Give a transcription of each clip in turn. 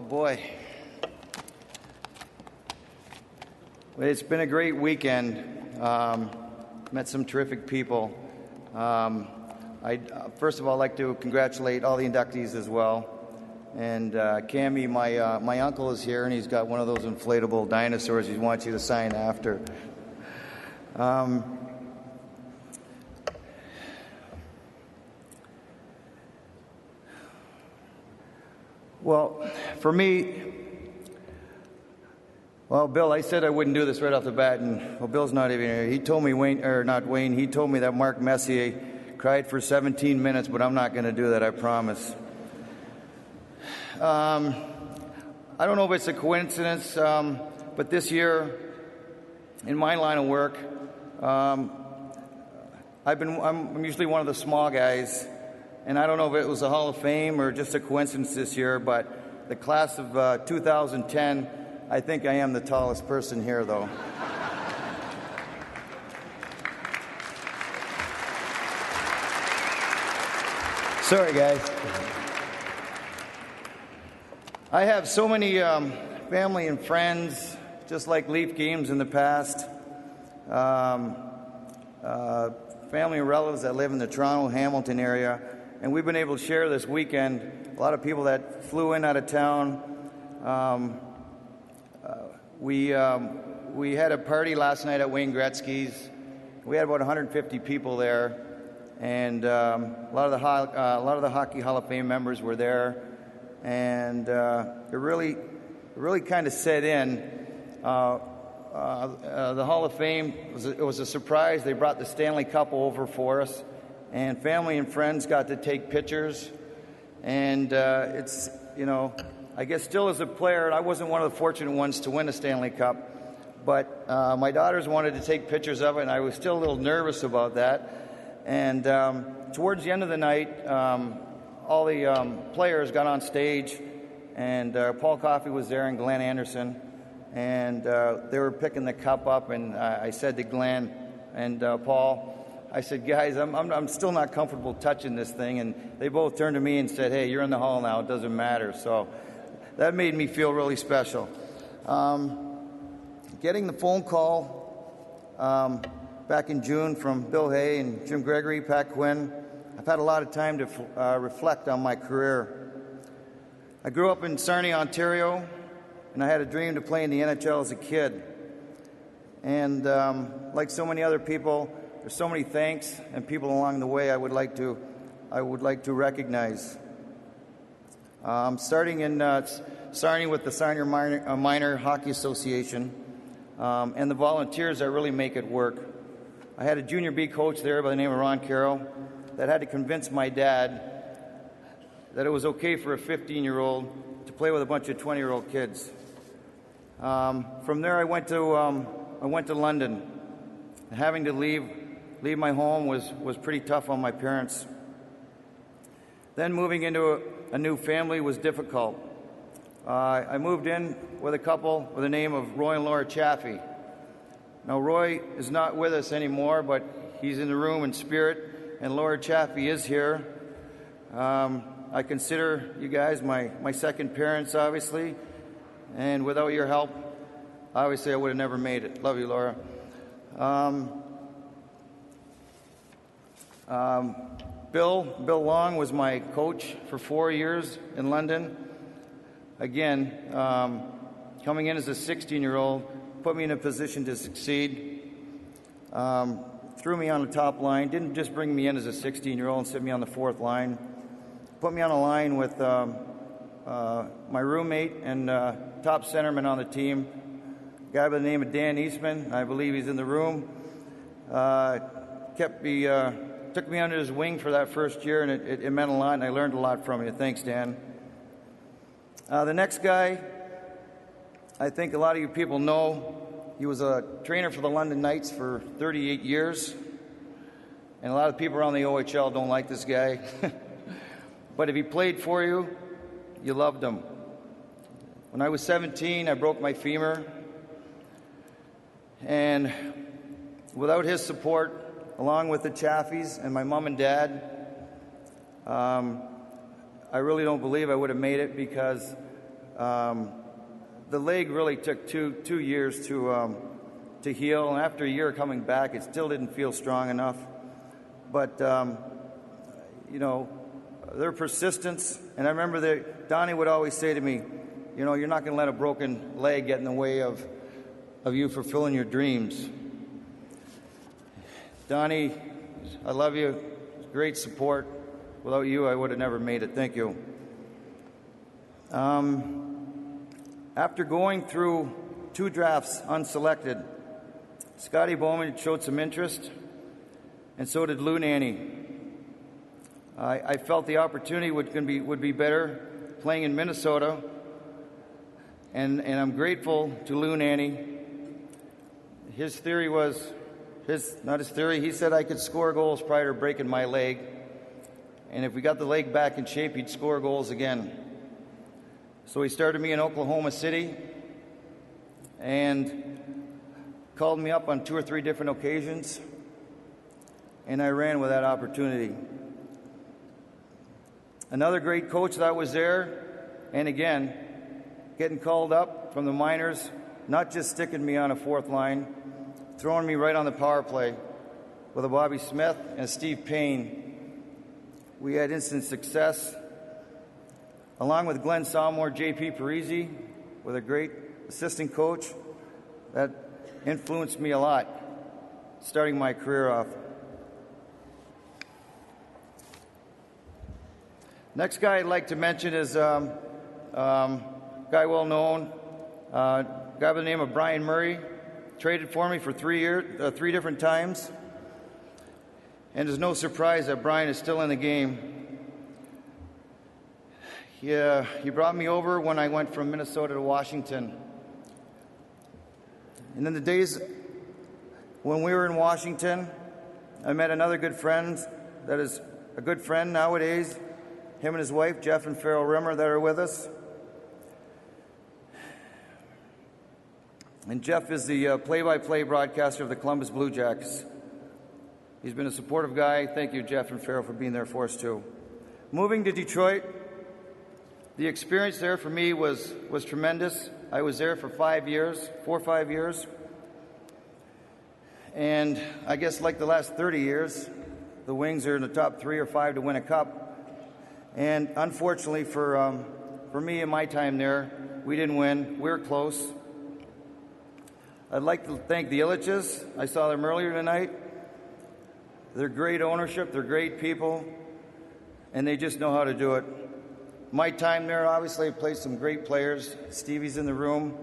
boy. It's been a great weekend. Met some terrific people. First of all, I'd like to congratulate all the inductees as well. And Cammy, my uncle is here, and he's got one of those inflatable dinosaurs he wants you to sign after. Well, for me, Bill, I said I wouldn't do this right off the bat, and Bill's not even here. He told me, he told me that Mark Messier cried for 17 minutes, but I'm not going to do that, I promise. I don't know if it's a coincidence, but this year, in my line of work, I'm usually one of the small guys, and I don't know if it was a Hall of Fame or just a coincidence this year, but the class of 2010, I think I am the tallest person here, though. Sorry, guys. I have so many family and friends, just like Leaf games in the past, family and relatives that live in the Toronto, Hamilton area, and we've been able to share this weekend. A lot of people that flew in out of town. We had a party last night at Wayne Gretzky's. We had about 150 people there, and a lot of the Hockey Hall of Fame members were there, and it really kind of set in. The Hall of Fame was a surprise. They brought the Stanley Cup over for us, and family and friends got to take pictures, and it's, I guess still as a player, I wasn't one of the fortunate ones to win a Stanley Cup, but my daughters wanted to take pictures of it, and I was still a little nervous about that. And towards the end of the night, all the players got on stage, and Paul Coffey was there and Glenn Anderson, and they were picking the cup up, and I said to Glenn and Paul, I said, guys, I'm still not comfortable touching this thing, and they both turned to me and said, hey, you're in the hall now, it doesn't matter. So that made me feel really special. Getting the phone call back in June from Bill Hay and Jim Gregory, Pat Quinn, I've had a lot of time to reflect on my career. I grew up in Sarnia, Ontario, and I had a dream to play in the NHL as a kid. And like so many other people, there's so many thanks and people along the way I would like to recognize. Starting in Sarnia with the Sarnia Minor Hockey Association and the volunteers that really make it work. I had a junior B coach there by the name of Ron Carroll that had to convince my dad that it was okay for a 15-year-old to play with a bunch of 20-year-old kids. From there, I went to London. Having to leave my home was pretty tough on my parents. Then moving into a new family was difficult. I moved in with a couple with the name of Roy and Laura Chaffee. Now, Roy is not with us anymore, but he's in the room in spirit, and Laura Chaffee is here. I consider you guys my second parents, obviously, and without your help, obviously I would have never made it. Love you, Laura. Bill Long was my coach for 4 years in London. Again, coming in as a 16-year-old, put me in a position to succeed. Threw me on the top line, didn't just bring me in as a 16-year-old and sit me on the fourth line. Put me on a line with my roommate and top centerman on the team, a guy by the name of Dan Eastman. I believe he's in the room. Took me under his wing for that first year, and it meant a lot, and I learned a lot from you. Thanks, Dan. The next guy, I think a lot of you people know, he was a trainer for the London Knights for 38 years, and a lot of people around the OHL don't like this guy. But if he played for you, you loved him. When I was 17, I broke my femur, and without his support, along with the Chaffees and my mom and dad, I really don't believe I would have made it, because The leg really took two years to heal, and after a year coming back, it still didn't feel strong enough. But their persistence, and I remember that Donnie would always say to me, you're not going to let a broken leg get in the way of you fulfilling your dreams. Donnie, I love you. Great support. Without you, I would have never made it. Thank you. After going through 2 drafts unselected, Scotty Bowman showed some interest, and so did Lou Nanny. I felt the opportunity would be better playing in Minnesota, and I'm grateful to Lou Nanny. His theory was, he said I could score goals prior to breaking my leg, and if we got the leg back in shape, he'd score goals again. So he started me in Oklahoma City and called me up on 2 or 3 different occasions, and I ran with that opportunity. Another great coach that was there, and again, getting called up from the minors, not just sticking me on a 4th line, throwing me right on the power play with a Bobby Smith and a Steve Payne. We had instant success, along with Glenn Salmore, J.P. Parisi, with a great assistant coach that influenced me a lot, starting my career off. Next guy I'd like to mention is a guy well known, guy by the name of Brian Murray. Traded for me for 3 years, 3 different times. And it's no surprise that Brian is still in the game. He brought me over when I went from Minnesota to Washington. And in the days when we were in Washington, I met another good friend that is a good friend nowadays, him and his wife, Jeff and Farrell Rimmer, that are with us. And Jeff is the play-by-play broadcaster of the Columbus Blue Jackets. He's been a supportive guy. Thank you, Jeff and Farrell, for being there for us, too. Moving to Detroit, the experience there for me was tremendous. I was there for 4 or 5 years. And I guess like the last 30 years, the Wings are in the top 3 or 5 to win a cup. And unfortunately for me in my time there, we didn't win. We were close. I'd like to thank the Illiches. I saw them earlier tonight. They're great ownership. They're great people. And they just know how to do it. My time there, obviously, I played some great players. Stevie's in the room.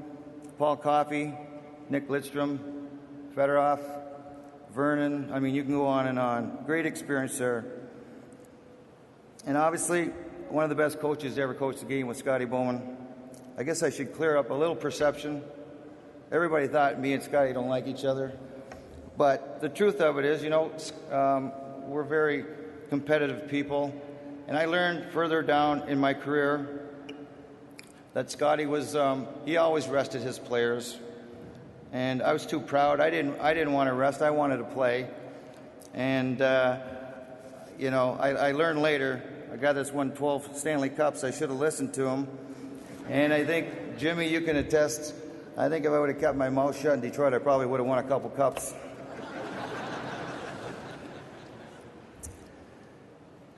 Paul Coffey, Nick Lidstrom, Fedorov, Vernon. I mean, you can go on and on. Great experience there. And obviously, one of the best coaches to ever coach the game was Scotty Bowman. I guess I should clear up a little perception. Everybody thought me and Scotty don't like each other. But the truth of it is, we're very competitive people. And I learned further down in my career that Scotty was, he always rested his players. And I was too proud. I didn't want to rest. I wanted to play. And, I learned later, a guy that's won 12 Stanley Cups, I should have listened to him. And I think, Jimmy, you can attest, I think if I would have kept my mouth shut in Detroit, I probably would have won a couple cups.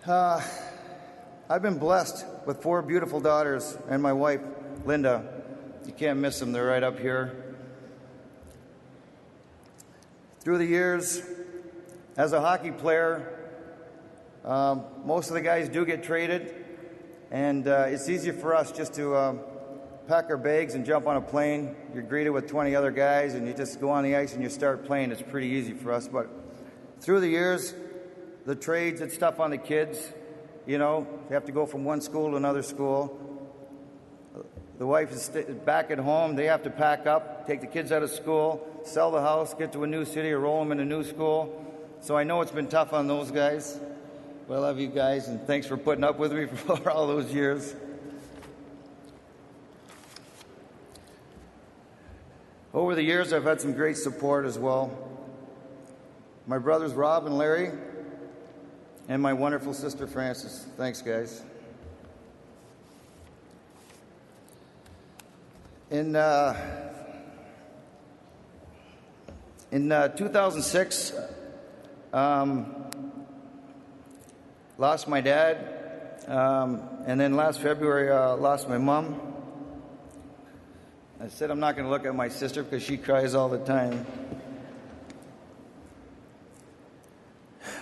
I've been blessed with 4 beautiful daughters and my wife, Linda. You can't miss them. They're right up here. Through the years, as a hockey player, most of the guys do get traded, and it's easier for us just to pack our bags and jump on a plane. You're greeted with 20 other guys, and you just go on the ice and you start playing. It's pretty easy for us. But through the years, the trades, it's tough on the kids. You have to go from one school to another school. The wife is back at home. They have to pack up, take the kids out of school, sell the house, get to a new city, or roll them in a new school. So I know it's been tough on those guys. But I love you guys, and thanks for putting up with me for all those years. Over the years, I've had some great support as well. My brothers Rob and Larry, and my wonderful sister Frances. Thanks, guys. In 2006, lost my dad, and then last February lost my mom. I said I'm not going to look at my sister because she cries all the time.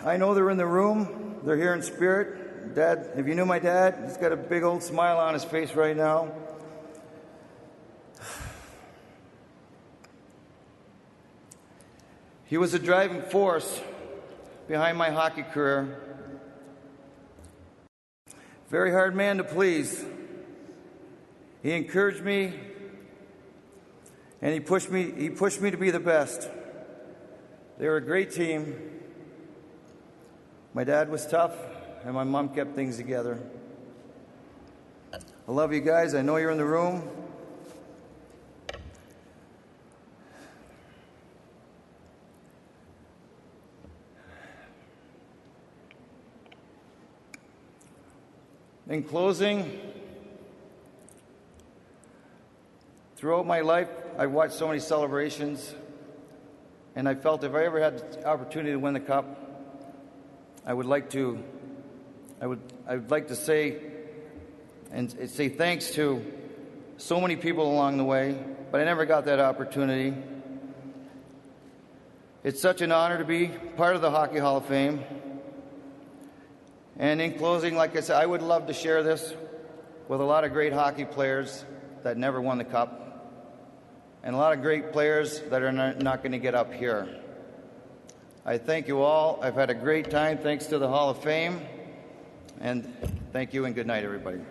I know they're in the room. They're here in spirit. Dad, if you knew my dad, he's got a big old smile on his face right now. He was a driving force behind my hockey career. Very hard man to please. He encouraged me, and he pushed me to be the best. They were a great team. My dad was tough, and my mom kept things together. I love you guys. I know you're in the room. In closing, throughout my life, I've watched so many celebrations, and I felt if I ever had the opportunity to win the cup, I would like to say thanks to so many people along the way, but I never got that opportunity. It's such an honor to be part of the Hockey Hall of Fame. And in closing, like I said, I would love to share this with a lot of great hockey players that never won the cup, and a lot of great players that are not going to get up here. I thank you all. I've had a great time. Thanks to the Hall of Fame. And thank you and good night, everybody.